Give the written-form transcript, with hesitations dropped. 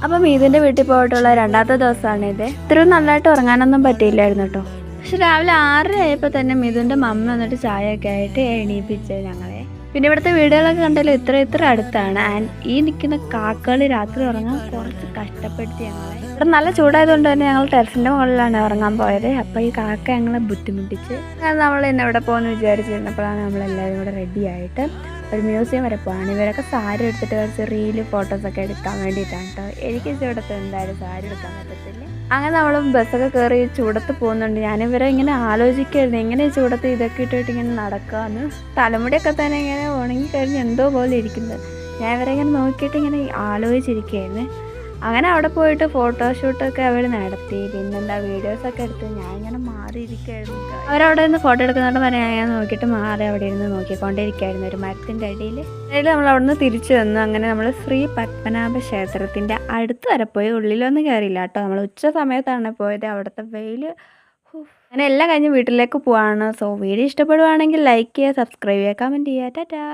അപ്പം മീതുവിൻ്റെ വീട്ടിൽ പോയിട്ടുള്ള രണ്ടാമത്തെ ദിവസമാണിത്. ഇത്രയും നന്നായിട്ട് ഉറങ്ങാനൊന്നും പറ്റിയില്ലായിരുന്നു കേട്ടോ. പക്ഷെ രാവിലെ 6:30 ആയപ്പോൾ തന്നെ മീതുവിൻ്റെ മമ്മ വന്നിട്ട് ചായയൊക്കെ ആയിട്ട് എണീപ്പിച്ചത് ഞങ്ങളെ. പിന്നെ ഇവിടുത്തെ വീടുകളൊക്കെ കണ്ടാലും ഇത്ര അടുത്താണ്. ആൻഡ് ഈ നിൽക്കുന്ന കാക്കകൾ രാത്രി ഉറങ്ങാൻ കുറച്ച് കഷ്ടപ്പെടുത്തി ഞങ്ങളെ. ഇവിടെ നല്ല ചൂടായതുകൊണ്ട് തന്നെ ഞങ്ങൾ ടെറസിൻ്റെ മുകളിലാണ് ഉറങ്ങാൻ പോയത്. അപ്പോൾ ഈ കാക്ക ഞങ്ങളെ ബുദ്ധിമുട്ടിച്ച് നമ്മൾ ഇന്ന് എവിടെ പോകുമെന്ന് വിചാരിച്ചിരുന്നപ്പോഴാണ് നമ്മളെല്ലാവരും കൂടെ റെഡി ആയിട്ട് ഒരു മ്യൂസിയം വരെ പോവാണ്. ഇവരൊക്കെ സാരി എടുത്തിട്ട് കുറച്ച് റീല് ഫോട്ടോസൊക്കെ എടുക്കാൻ വേണ്ടിയിട്ടാണ് കേട്ടോ. എനിക്ക് ചൂടത്ത് എന്തായാലും സാരി എടുക്കാൻ പറ്റത്തില്ല. അങ്ങനെ നമ്മൾ ബസ്സൊക്കെ കയറി ചൂടത്ത് പോകുന്നുണ്ട്. ഞാനിവരെ ഇങ്ങനെ ആലോചിക്കായിരുന്നു എങ്ങനെ ചൂടത്ത് ഇതൊക്കെ ഇട്ടിട്ട് ഇങ്ങനെ നടക്കാമെന്ന്. തലമുടിയൊക്കെ തന്നെ ഇങ്ങനെ ഉണങ്ങി കഴിഞ്ഞ് എന്തോ പോലെ ഇരിക്കുന്നത്. ഞാൻ ഇവരെ ഇങ്ങനെ നോക്കിയിട്ട് ഇങ്ങനെ ആലോചിച്ചിരിക്കുകയായിരുന്നു. അങ്ങനെ അവിടെ പോയിട്ട് ഫോട്ടോഷൂട്ടൊക്കെ അവർ നടത്തി. പിന്നെന്താ വീഡിയോസൊക്കെ എടുത്ത് ഞാനിങ്ങനെ മാറിയിരിക്കുകയായിരുന്നു. അവരവിടെ നിന്ന് ഫോട്ടോ എടുക്കുന്നുണ്ട് പറയാൻ ഞാൻ നോക്കിയിട്ട് മാറി അവിടെ ഇരുന്ന് നോക്കിക്കൊണ്ടിരിക്കുകയായിരുന്നു ഒരു മരത്തിൻ്റെ അടിയിൽ. നമ്മൾ അവിടെ നിന്ന് തിരിച്ചു വന്നു. അങ്ങനെ നമ്മൾ ശ്രീ പത്മനാഭ ക്ഷേത്രത്തിൻ്റെ അടുത്ത് വരെ പോയി. ഉള്ളിലൊന്നും കയറിയില്ല കേട്ടോ. നമ്മൾ ഉച്ച സമയത്താണ് പോയത്. അവിടുത്തെ വെയിൽ അങ്ങനെ എല്ലാം കഴിഞ്ഞ് വീട്ടിലേക്ക് പോവാണ്. സോ വീഡിയോ ഇഷ്ടപ്പെടുവാണെങ്കിൽ ലൈക്ക് ചെയ്യുക, സബ്സ്ക്രൈബ് ചെയ്യുക, കമൻറ്റ് ചെയ്യുക. ടാറ്റാ.